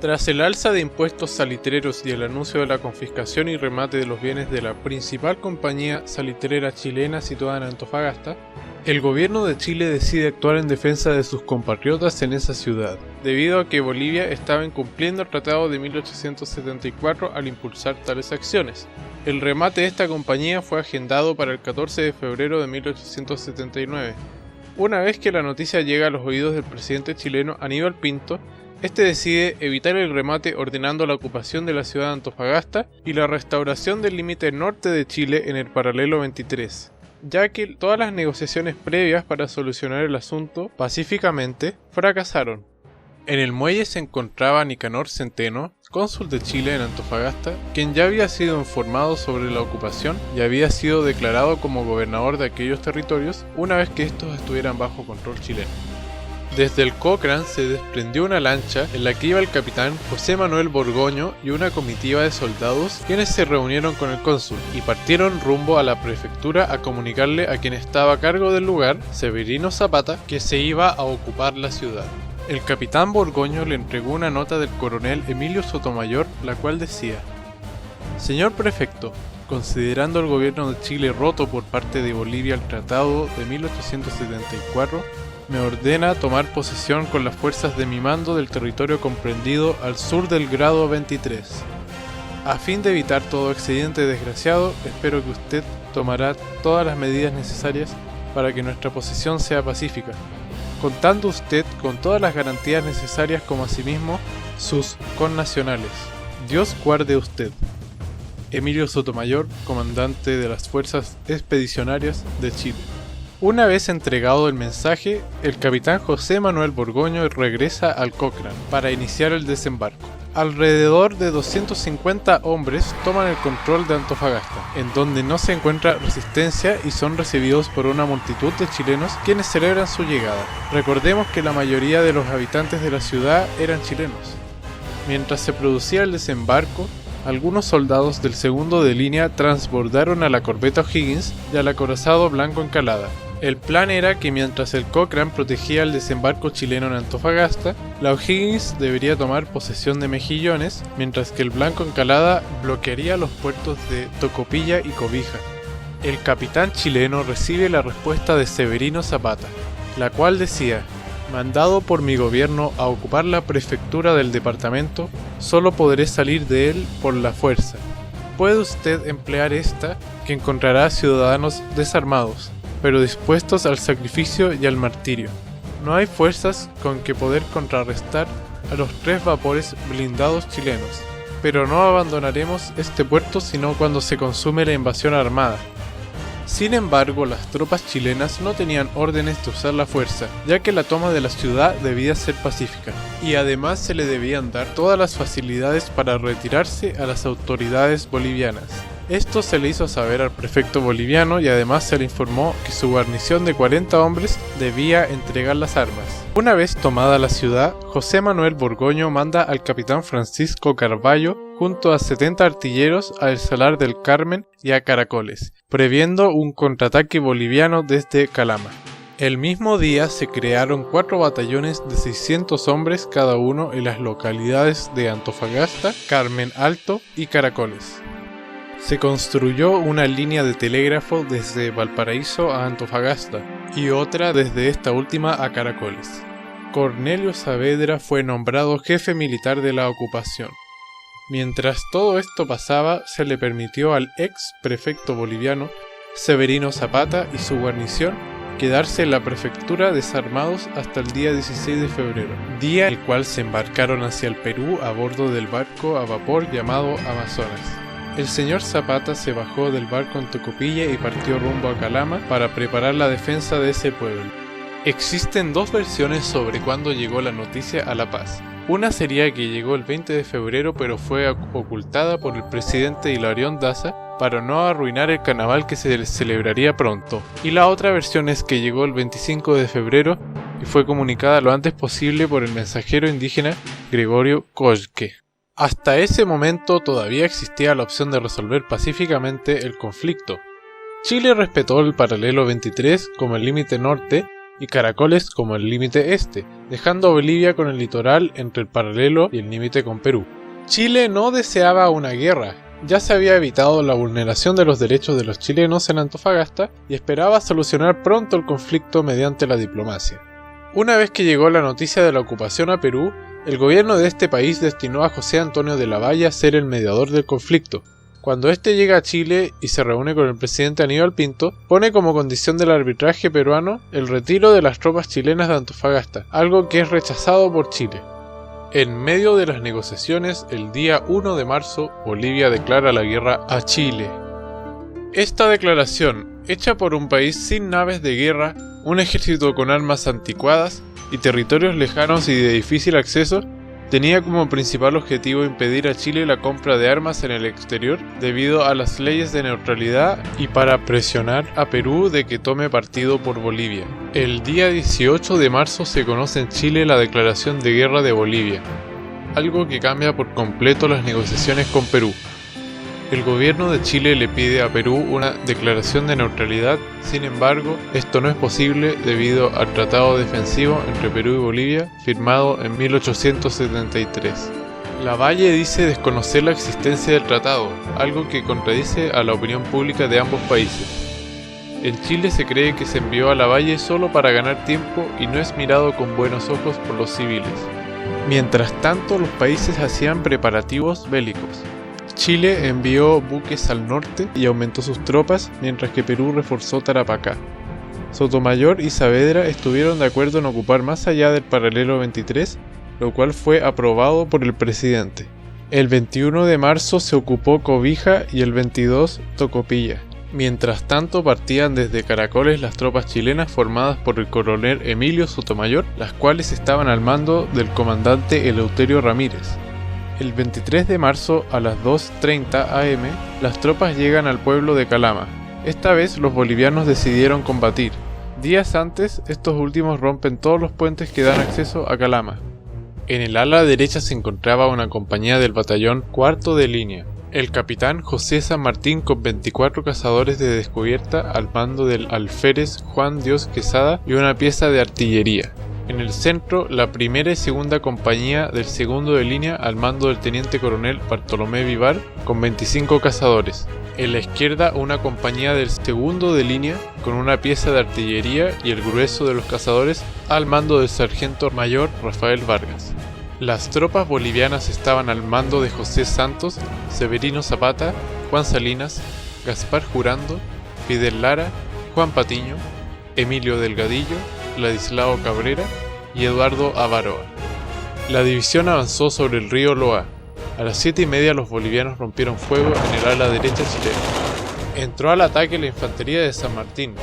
Tras el alza de impuestos salitreros y el anuncio de la confiscación y remate de los bienes de la principal compañía salitrera chilena situada en Antofagasta, el gobierno de Chile decide actuar en defensa de sus compatriotas en esa ciudad, debido a que Bolivia estaba incumpliendo el Tratado de 1874 al impulsar tales acciones. El remate de esta compañía fue agendado para el 14 de febrero de 1879. Una vez que la noticia llega a los oídos del presidente chileno Aníbal Pinto, este decide evitar el remate ordenando la ocupación de la ciudad de Antofagasta y la restauración del límite norte de Chile en el paralelo 23, ya que todas las negociaciones previas para solucionar el asunto pacíficamente fracasaron. En el muelle se encontraba Nicanor Centeno, cónsul de Chile en Antofagasta, quien ya había sido informado sobre la ocupación y había sido declarado como gobernador de aquellos territorios una vez que estos estuvieran bajo control chileno. Desde el Cochrane se desprendió una lancha en la que iba el capitán José Manuel Borgoño y una comitiva de soldados, quienes se reunieron con el cónsul y partieron rumbo a la prefectura a comunicarle a quien estaba a cargo del lugar, Severino Zapata, que se iba a ocupar la ciudad. El capitán Borgoño le entregó una nota del coronel Emilio Sotomayor, la cual decía: «Señor prefecto, considerando el gobierno de Chile roto por parte de Bolivia el Tratado de 1874, me ordena tomar posesión con las fuerzas de mi mando del territorio comprendido al sur del grado 23. A fin de evitar todo accidente desgraciado, espero que usted tomará todas las medidas necesarias para que nuestra posesión sea pacífica, contando usted con todas las garantías necesarias como asimismo sus connacionales. Dios guarde usted. Emilio Sotomayor, comandante de las Fuerzas Expedicionarias de Chile». Una vez entregado el mensaje, el capitán José Manuel Borgoño regresa al Cochrane para iniciar el desembarco. Alrededor de 250 hombres toman el control de Antofagasta, en donde no se encuentra resistencia y son recibidos por una multitud de chilenos quienes celebran su llegada. Recordemos que la mayoría de los habitantes de la ciudad eran chilenos. Mientras se producía el desembarco, algunos soldados del segundo de línea transbordaron a la corbeta O'Higgins y al acorazado Blanco Encalada. El plan era que mientras el Cochrane protegía el desembarco chileno en Antofagasta, la O'Higgins debería tomar posesión de Mejillones, mientras que el Blanco Encalada bloquearía los puertos de Tocopilla y Cobija. El capitán chileno recibe la respuesta de Severino Zapata, la cual decía: «Mandado por mi gobierno a ocupar la prefectura del departamento, solo podré salir de él por la fuerza. Puede usted emplear esta, que encontrará ciudadanos desarmados, pero dispuestos al sacrificio y al martirio. No hay fuerzas con que poder contrarrestar a los 3 vapores blindados chilenos, pero no abandonaremos este puerto sino cuando se consume la invasión armada». Sin embargo, las tropas chilenas no tenían órdenes de usar la fuerza, ya que la toma de la ciudad debía ser pacífica, y además se le debían dar todas las facilidades para retirarse a las autoridades bolivianas. Esto se le hizo saber al prefecto boliviano y además se le informó que su guarnición de 40 hombres debía entregar las armas. Una vez tomada la ciudad, José Manuel Borgoño manda al capitán Francisco Carvalho junto a 70 artilleros a El Salar del Carmen y a Caracoles, previendo un contraataque boliviano desde Calama. El mismo día se crearon 4 batallones de 600 hombres cada uno en las localidades de Antofagasta, Carmen Alto y Caracoles. Se construyó una línea de telégrafo desde Valparaíso a Antofagasta y otra desde esta última a Caracoles. Cornelio Saavedra fue nombrado jefe militar de la ocupación. Mientras todo esto pasaba, se le permitió al ex prefecto boliviano Severino Zapata y su guarnición quedarse en la prefectura desarmados hasta el día 16 de febrero, día en el cual se embarcaron hacia el Perú a bordo del barco a vapor llamado Amazonas. El señor Zapata se bajó del barco en Tocopilla y partió rumbo a Calama para preparar la defensa de ese pueblo. Existen 2 versiones sobre cuándo llegó la noticia a La Paz. Una sería que llegó el 20 de febrero pero fue ocultada por el presidente Hilarión Daza para no arruinar el carnaval que se celebraría pronto. Y la otra versión es que llegó el 25 de febrero y fue comunicada lo antes posible por el mensajero indígena Gregorio Koike. Hasta ese momento todavía existía la opción de resolver pacíficamente el conflicto. Chile respetó el paralelo 23 como el límite norte y Caracoles como el límite este, dejando a Bolivia con el litoral entre el paralelo y el límite con Perú. Chile no deseaba una guerra, ya se había evitado la vulneración de los derechos de los chilenos en Antofagasta y esperaba solucionar pronto el conflicto mediante la diplomacia. Una vez que llegó la noticia de la ocupación a Perú, el gobierno de este país destinó a José Antonio de la Valle a ser el mediador del conflicto. Cuando este llega a Chile y se reúne con el presidente Aníbal Pinto, pone como condición del arbitraje peruano el retiro de las tropas chilenas de Antofagasta, algo que es rechazado por Chile. En medio de las negociaciones, el día 1 de marzo, Bolivia declara la guerra a Chile. Esta declaración, hecha por un país sin naves de guerra, un ejército con armas anticuadas y territorios lejanos y de difícil acceso, tenía como principal objetivo impedir a Chile la compra de armas en el exterior debido a las leyes de neutralidad y para presionar a Perú de que tome partido por Bolivia. El día 18 de marzo se conoce en Chile la declaración de guerra de Bolivia, algo que cambia por completo las negociaciones con Perú. El gobierno de Chile le pide a Perú una declaración de neutralidad, sin embargo, esto no es posible debido al Tratado Defensivo entre Perú y Bolivia, firmado en 1873. Lavalle dice desconocer la existencia del tratado, algo que contradice a la opinión pública de ambos países. En Chile se cree que se envió a Lavalle solo para ganar tiempo y no es mirado con buenos ojos por los civiles. Mientras tanto, los países hacían preparativos bélicos. Chile envió buques al norte y aumentó sus tropas, mientras que Perú reforzó Tarapacá. Sotomayor y Saavedra estuvieron de acuerdo en ocupar más allá del paralelo 23, lo cual fue aprobado por el presidente. El 21 de marzo se ocupó Cobija y el 22 Tocopilla. Mientras tanto partían desde Caracoles las tropas chilenas formadas por el coronel Emilio Sotomayor, las cuales estaban al mando del comandante Eleuterio Ramírez. El 23 de marzo a las 2:30 am, las tropas llegan al pueblo de Calama. Esta vez los bolivianos decidieron combatir. Días antes, estos últimos rompen todos los puentes que dan acceso a Calama. En el ala derecha se encontraba una compañía del batallón cuarto de línea. El capitán José San Martín con 24 cazadores de descubierta al mando del alférez Juan Dios Quesada y una pieza de artillería. En el centro, la primera y segunda compañía del segundo de línea al mando del teniente coronel Bartolomé Vivar con 25 cazadores. En la izquierda, una compañía del segundo de línea con una pieza de artillería y el grueso de los cazadores al mando del sargento mayor Rafael Vargas. Las tropas bolivianas estaban al mando de José Santos, Severino Zapata, Juan Salinas, Gaspar Jurando, Fidel Lara, Juan Patiño, Emilio Delgadillo, Ladislao Cabrera y Eduardo Avaroa. La división avanzó sobre el río Loa. A las 7:30 los bolivianos rompieron fuego en el ala derecha chilena. Entró al ataque la infantería de San Martín.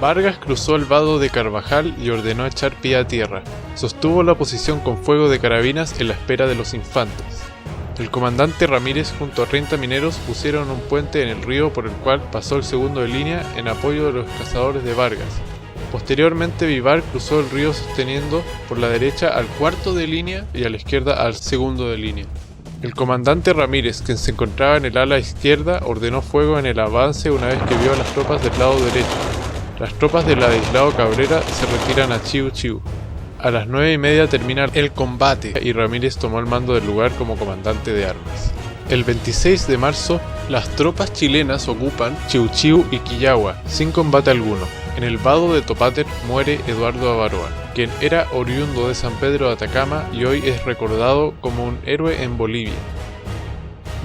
Vargas cruzó el vado de Carvajal y ordenó echar pie a tierra. Sostuvo la posición con fuego de carabinas en la espera de los infantes. El comandante Ramírez junto a 30 mineros pusieron un puente en el río por el cual pasó el segundo de línea en apoyo de los cazadores de Vargas. Posteriormente Vivar cruzó el río sosteniendo por la derecha al cuarto de línea y a la izquierda al segundo de línea. El comandante Ramírez, quien se encontraba en el ala izquierda, ordenó fuego en el avance una vez que vio a las tropas del lado derecho. Las tropas de Ladislao Cabrera se retiran a Chiu Chiu. A las 9:30 termina el combate y Ramírez tomó el mando del lugar como comandante de armas. El 26 de marzo, las tropas chilenas ocupan Chiu Chiu y Quillagua, sin combate alguno. En el vado de Topáter muere Eduardo Avaroa, quien era oriundo de San Pedro de Atacama y hoy es recordado como un héroe en Bolivia.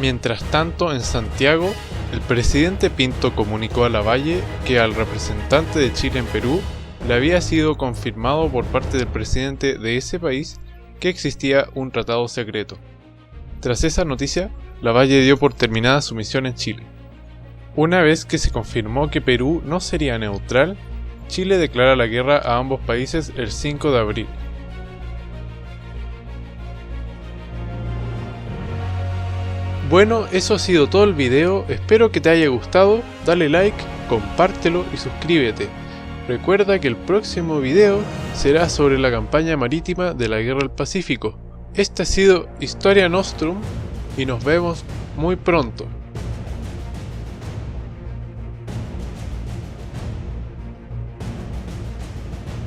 Mientras tanto, en Santiago, el presidente Pinto comunicó a Lavalle que al representante de Chile en Perú le había sido confirmado por parte del presidente de ese país que existía un tratado secreto. Tras esa noticia, Lavalle dio por terminada su misión en Chile. Una vez que se confirmó que Perú no sería neutral, Chile declara la guerra a ambos países el 5 de abril. Bueno, eso ha sido todo el video, espero que te haya gustado, dale like, compártelo y suscríbete. Recuerda que el próximo video será sobre la campaña marítima de la Guerra del Pacífico. Esta ha sido Historia Nostrum y nos vemos muy pronto.